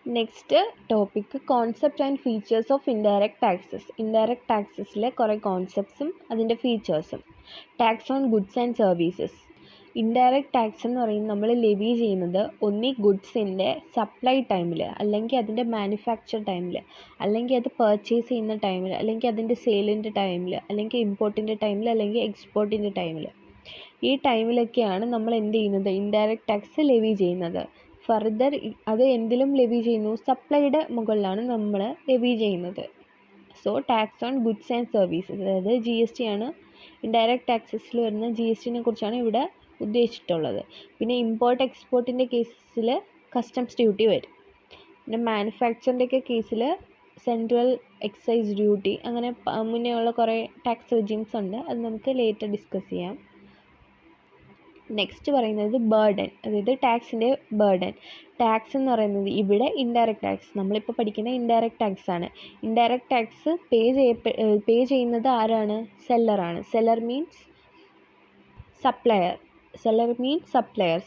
Next topic concept and features of indirect taxes. Indirect ടാക്സസിലെ കുറേ കോൺസെപ്റ്റ്സും അതിൻ്റെ ഫീച്ചേഴ്സും. Tax on goods and services. Indirect tax എന്ന് പറയുന്നത് നമ്മൾ ലെവി ചെയ്യുന്നത് ഒന്നീ ഗുഡ്സിൻ്റെ സപ്ലൈ ടൈമിൽ, അല്ലെങ്കിൽ അതിൻ്റെ മാനുഫാക്ചർ ടൈമിൽ, അല്ലെങ്കിൽ അത് പർച്ചേസ് ചെയ്യുന്ന ടൈമിൽ, അല്ലെങ്കിൽ അതിൻ്റെ സെയിലിൻ്റെ ടൈമിൽ, അല്ലെങ്കിൽ ഇമ്പോർട്ടിൻ്റെ ടൈമിൽ, അല്ലെങ്കിൽ എക്സ്പോർട്ടിൻ്റെ ടൈമിൽ. ഈ ടൈമിലൊക്കെയാണ് നമ്മൾ എന്ത് ചെയ്യുന്നത്, ഇൻഡയറക്റ്റ് ടാക്സ് ലെവി ചെയ്യുന്നത്. ഫർദർ അത് എന്തിലും ലെവി ചെയ്യുന്നു, സപ്ലൈയുടെ മുകളിലാണ് നമ്മൾ ലെവി ചെയ്യുന്നത്. So tax on goods and services, അതായത് GST ആണ് ഇൻഡയറക്റ്റ് ടാക്സസിൽ വരുന്ന. GSTനെ കുറിച്ചാണ് ഇവിടെ ഉദ്ദേശിച്ചിട്ടുള്ളത്. പിന്നെ ഇമ്പോർട്ട് എക്സ്പോർട്ടിൻ്റെ കേസിൽ കസ്റ്റംസ് ഡ്യൂട്ടി വരും. പിന്നെ മാനുഫാക്ചറിൻ്റെയൊക്കെ കേസിൽ സെൻട്രൽ എക്സൈസ് ഡ്യൂട്ടി, അങ്ങനെ മുന്നേ ഉള്ള കുറേ ടാക്സ് റെജിംസ് ഉണ്ട്. അത് നമുക്ക് ലേറ്റർ ഡിസ്കസ് ചെയ്യാം. നെക്സ്റ്റ് പറയുന്നത് ബേർഡൻ, അതായത് ടാക്സിൻ്റെ ബേർഡൻ. ടാക്സ് എന്ന് പറയുന്നത് ഇവിടെ ഇൻഡയറക്റ്റ് ടാക്സ്, നമ്മളിപ്പോൾ പഠിക്കുന്ന ഇൻഡയറക്റ്റ് ടാക്സ് ആണ്. ഇൻഡയറക്റ്റ് ടാക്സ് പേ ചെയ്യുന്നത് ആരാണ്? സെല്ലറാണ്. സെല്ലർ മീൻസ്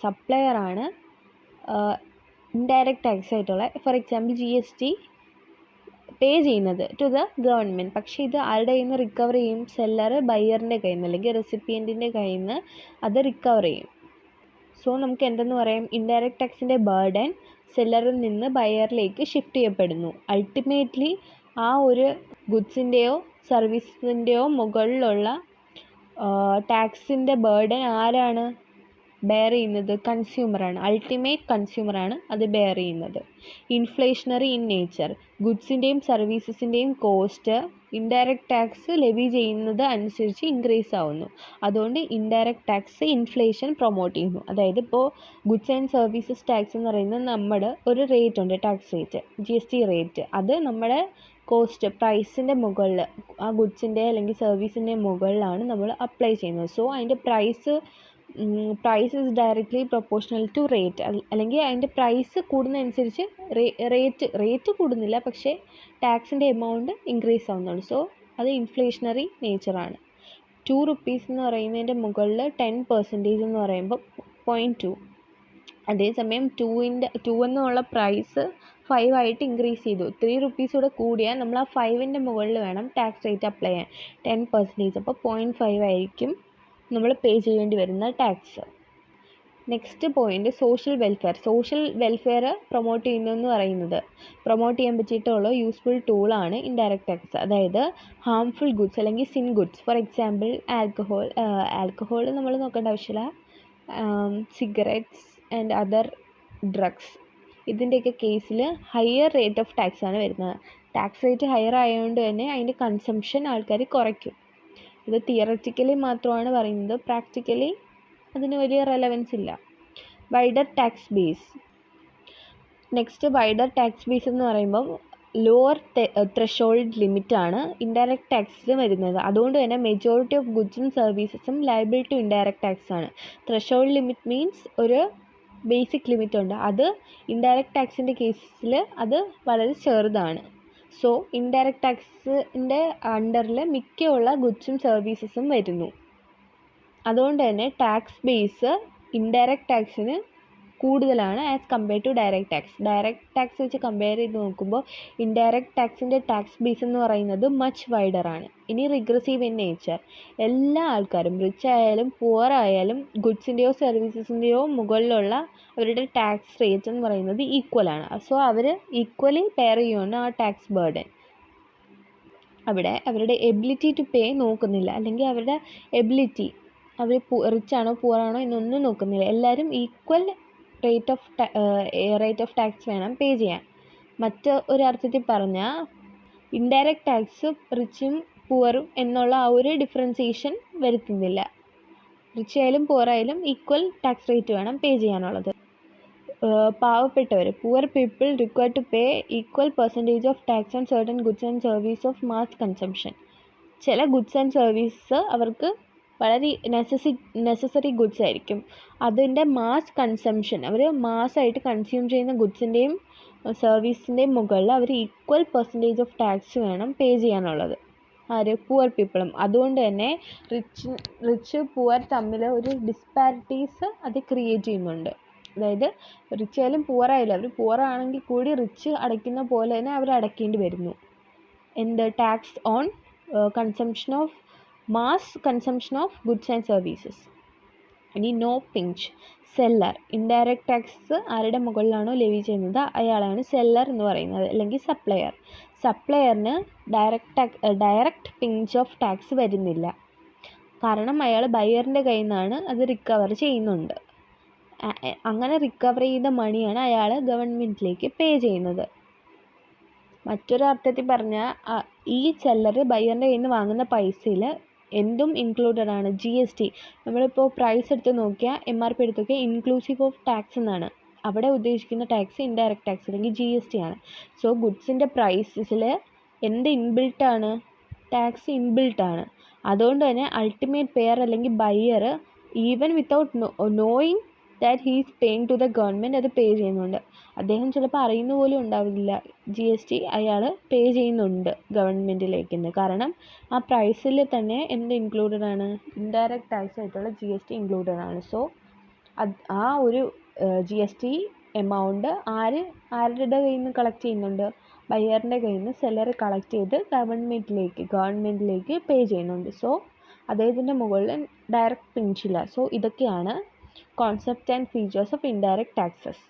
സപ്ലയർ ആണ് ഇൻഡയറക്റ്റ് ടാക്സ് ആയിട്ടുള്ള. ഫോർ എക്സാമ്പിൾ GST പേ ചെയ്യുന്നത് ടു ദ ഗവൺമെൻറ്. പക്ഷേ ഇത് ആരുടെ കയ്യിൽ നിന്ന് റിക്കവർ ചെയ്യും? സെല്ലർ ബയ്യറിൻ്റെ കയ്യിൽ നിന്ന്, അല്ലെങ്കിൽ റെസിപ്പിയൻറ്റിൻ്റെ കയ്യിൽ നിന്ന് അത് റിക്കവർ ചെയ്യും. സോ നമുക്ക് എന്തെന്ന് പറയാം, ഇൻഡയറക്റ്റ് ടാക്സിൻ്റെ ബേർഡൻ സെല്ലറിൽ നിന്ന് ബയ്യറിലേക്ക് ഷിഫ്റ്റ് ചെയ്യപ്പെടുന്നു. അൾട്ടിമേറ്റ്ലി ആ ഒരു ഗുഡ്സിൻ്റെയോ സർവീസിൻ്റെയോ മുകളിലുള്ള ടാക്സിൻ്റെ ബേർഡൻ ആരാണ് ബെയർ ചെയ്യുന്നത്? കൺസ്യൂമറാണ്. അൾട്ടിമേറ്റ് കൺസ്യൂമറാണ് അത് ബെയർ ചെയ്യുന്നത്. ഇൻഫ്ലേഷണറി ഇൻ നേച്ചർ, ഗുഡ്സിൻ്റെയും സർവീസസിൻ്റെയും കോസ്റ്റ് ഇൻഡയറക്റ്റ് ടാക്സ് ലെവി ചെയ്യുന്നത് അനുസരിച്ച് ഇൻക്രീസ് ആവുന്നു. അതുകൊണ്ട് ഇൻഡയറക്റ്റ് ടാക്സ് ഇൻഫ്ലേഷൻ പ്രൊമോട്ട് ചെയ്യുന്നു. അതായത് ഇപ്പോൾ ഗുഡ്സ് ആൻഡ് സർവീസസ് ടാക്സ് എന്ന് പറയുന്നത് നമ്മുടെ ഒരു റേറ്റ് ഉണ്ട്, ടാക്സ് റേറ്റ്, GST റേറ്റ്. അത് നമ്മുടെ കോസ്റ്റ് പ്രൈസിൻ്റെ മുകളിൽ, ആ ഗുഡ്സിൻ്റെ അല്ലെങ്കിൽ സർവീസിൻ്റെ മുകളിലാണ് നമ്മൾ അപ്ലൈ ചെയ്യുന്നത്. സോ അതിൻ്റെ price is directly proportional to rate. അല്ലെങ്കിൽ അതിൻ്റെ പ്രൈസ് കൂടുന്നതനുസരിച്ച് റേറ്റ് കൂടുന്നില്ല, പക്ഷേ ടാക്സിൻ്റെ എമൗണ്ട് ഇൻക്രീസ് ആവുന്നതാണ്. സോ അത് ഇൻഫ്ലേഷണറി നേച്ചറാണ്. 2 rupees എന്ന് പറയുന്നതിൻ്റെ മുകളിൽ 10% എന്ന് പറയുമ്പോൾ 0.2. അതേസമയം 2 എന്നുള്ള പ്രൈസ് 5 ആയിട്ട് ഇൻക്രീസ് ചെയ്തു. 3 rupees കൂടെ കൂടിയാൽ നമ്മൾ ആ 5ൻ്റെ മുകളിൽ വേണം ടാക്സ് റേറ്റ് അപ്ലൈ ചെയ്യാൻ. 10%, അപ്പോൾ 0.5 ആയിരിക്കും നമ്മൾ പേ ചെയ്യേണ്ടി വരുന്ന tax. Next point social welfare promote ചെയ്യാൻ പറ്റിയിട്ടുള്ള യൂസ്ഫുൾ ടൂളാണ് ഇൻഡയറക്റ്റ് ടാക്സ്. അതായത് ഹാംഫുൾ ഗുഡ്സ് അല്ലെങ്കിൽ sin goods, for example alcohol നമ്മൾ നോക്കേണ്ട ആവശ്യമില്ല, സിഗരറ്റ്സ് ആൻഡ് അതർ ഡ്രഗ്സ്. ഇതിൻ്റെയൊക്കെ കേസിൽ ഹയർ റേറ്റ് ഓഫ് ടാക്സ് ആണ് വരുന്നത്. ടാക്സ് റേറ്റ് ഹയർ ആയതുകൊണ്ട് തന്നെ അതിൻ്റെ കൺസംഷൻ ആൾക്കാർ കുറയ്ക്കും. ഇത് തിയററ്റിക്കലി മാത്രമാണ് പറയുന്നത്, പ്രാക്ടിക്കലി അതിന് വലിയ റെലവൻസ് ഇല്ല. Wider tax base. Next wider tax base എന്ന് പറയുമ്പം ലോവർ ത്രെഷോൾഡ് ലിമിറ്റാണ് ഇൻഡയറക്റ്റ് ടാക്സിൽ വരുന്നത്. അതുകൊണ്ട് തന്നെ മെജോറിറ്റി ഓഫ് ഗുഡ്സും സർവീസസും ലയബിൾ ടു ഇൻഡയറക്റ്റ് ടാക്സ് ആണ്. ത്രെഷോൾഡ് ലിമിറ്റ് മീൻസ് ഒരു ബേസിക് ലിമിറ്റ് ഉണ്ട്, അത് ഇൻഡയറക്റ്റ് ടാക്സിൻ്റെ കേസിൽ അത് വളരെ ചെറുതാണ്. സോ ഇൻഡയറക്റ്റ് ടാക്സിൻ്റെ അണ്ടറിൽ മിക്കുള്ള ഗുഡ്സും സർവീസസും വരുന്നു. അതുകൊണ്ട് തന്നെ ടാക്സ് ബേസ് ഇൻഡയറക്റ്റ് ടാക്സിന് കൂടുതലാണ് as compare to direct tax. Direct tax വെച്ച് കമ്പയർ ചെയ്ത് നോക്കുമ്പോൾ ഇൻഡയറക്റ്റ് ടാക്സിൻ്റെ ടാക്സ് ബേസ് എന്ന് പറയുന്നത് മച്ച് വൈഡർ ആണ്. ഇനി റിഗ്രസീവ് ഇൻ നേച്ചർ. എല്ലാ ആൾക്കാരും റിച്ച് ആയാലും പുവർ ആയാലും ഗുഡ്സിൻ്റെയോ സർവീസസിൻ്റെയോ മുകളിലുള്ള അവരുടെ ടാക്സ് റേറ്റ് എന്ന് പറയുന്നത് ഈക്വൽ ആണ്. സോ അവർ ഈക്വലി പെയർ ചെയ്യുകയാണ് ആ ടാക്സ് ബേർഡൻ. അവിടെ അവരുടെ എബിലിറ്റി ടു പേ നോക്കുന്നില്ല, അല്ലെങ്കിൽ അവരുടെ എബിലിറ്റി, അവർ റിച്ച് ആണോ പുവർ ആണോ എന്നൊന്നും നോക്കുന്നില്ല. എല്ലാവരും ഈക്വൽ റേറ്റ് ഓഫ് ടാക്സ് വേണം പേ ചെയ്യാൻ. ഒരർത്ഥത്തിൽ പറഞ്ഞാൽ ഇൻഡയറക്റ്റ് ടാക്സ് റിച്ചും പുവറും എന്നുള്ള ആ ഒരു ഡിഫറൻസിയേഷൻ വരുത്തുന്നില്ല. റിച്ച് ആയാലും പുവർ ആയാലും ഈക്വൽ ടാക്സ് റേറ്റ് വേണം പേ ചെയ്യാനുള്ളത്. പാവപ്പെട്ടവർ, poor people require to pay equal percentage of tax on certain goods and service of mass consumption. ചില ഗുഡ്സ് ആൻഡ് സർവീസ് അവർക്ക് വളരെ നെസസറി ഗുഡ്സ് ആയിരിക്കും. അതിൻ്റെ മാസ് കൺസംഷൻ, അവർ മാസ്സായിട്ട് കൺസ്യൂം ചെയ്യുന്ന ഗുഡ്സിൻ്റെയും സർവീസിൻ്റെയും മുകളിൽ അവർ ഈക്വൽ പെർസെൻറ്റേജ് ഓഫ് ടാക്സ് വേണം പേ ചെയ്യാനുള്ളത്. പുവർ പീപ്പിളും. അതുകൊണ്ട് തന്നെ റിച്ച് പുവർ തമ്മിൽ ഒരു ഡിസ്പാരിറ്റീസ് അത് ക്രിയേറ്റ് ചെയ്യുന്നുണ്ട്. അതായത് റിച്ച് ആയാലും പുവർ ആയാലും അവർ പുവർ ആണെങ്കിൽ കൂടി റിച്ച് അടയ്ക്കുന്ന പോലെ തന്നെ അവർ അടയ്ക്കേണ്ടി വരുന്നു. എന്ത് tax on consumption of mass consumption of goods and services. ഇനി no pinch seller. Indirect tax ആരുടെ മുകളിലാണോ ലെവി ചെയ്യുന്നത് അയാളാണ് സെല്ലർ എന്ന് പറയുന്നത്, അല്ലെങ്കിൽ സപ്ലയർ. സപ്ലയറിന് ഡയറക്റ്റ് പിഞ്ച് ഓഫ് ടാക്സ് വരുന്നില്ല, കാരണം അയാൾ ബയറിൻ്റെ കയ്യിൽ നിന്നാണ് അത് റിക്കവർ ചെയ്യുന്നുണ്ട്. അങ്ങനെ റിക്കവർ ചെയ്ത മണിയാണ് അയാൾ ഗവൺമെൻറ്റിലേക്ക് പേ ചെയ്യുന്നത്. മറ്റൊരു അർത്ഥത്തിൽ പറഞ്ഞാൽ ഈ സെല്ലർ ബയ്യറിൻ്റെ കയ്യിൽ നിന്ന് വാങ്ങുന്ന പൈസയിൽ എന്തും ഇൻക്ലൂഡഡ് ആണ്. GST നമ്മളിപ്പോൾ പ്രൈസ് എടുത്ത് നോക്കിയാൽ MRP എടുത്ത് നോക്കിയാൽ ഇൻക്ലൂസീവ് ഓഫ് ടാക്സ് എന്നാണ്. അവിടെ ഉദ്ദേശിക്കുന്ന ടാക്സ് ഇൻഡയറക്റ്റ് ടാക്സ് അല്ലെങ്കിൽ GST ആണ്. സോ ഗുഡ്സിൻ്റെ പ്രൈസസിൽ എന്ത് ഇൻബിൽട്ടാണ്? ടാക്സ് ഇൻബിൽട്ടാണ്. അതുകൊണ്ട് തന്നെ അൾട്ടിമേറ്റ് പെയർ അല്ലെങ്കിൽ buyer even without knowing that he is paying to the government അത് പേ ചെയ്യുന്നുണ്ട്. അദ്ദേഹം ചിലപ്പോൾ അറിയുന്ന പോലും ഉണ്ടാവില്ല GST അയാൾ പേ ചെയ്യുന്നുണ്ട് ഗവൺമെൻറ്റിലേക്കെന്ന്. കാരണം ആ പ്രൈസിൽ തന്നെ എന്ത് ഇൻക്ലൂഡഡ് ആണ്? ഇൻഡയറക്റ്റ് ടാക്സ് ആയിട്ടുള്ള GST ഇൻക്ലൂഡഡ് ആണ്. സോ ആ ഒരു GST എമൗണ്ട് ആരുടെ കയ്യിൽ നിന്ന് കളക്ട് ചെയ്യുന്നുണ്ട്? ബയ്യറിൻ്റെ കയ്യിൽ നിന്ന് സെല്ലർ കളക്ട് ചെയ്ത് ഗവൺമെൻറ്റിലേക്ക് പേ ചെയ്യുന്നുണ്ട്. സോ അദ്ദേഹത്തിൻ്റെ മുകളിൽ ഡയറക്റ്റ് പിഞ്ചില്ല. സോ ഇതൊക്കെയാണ് concept and features of indirect taxes.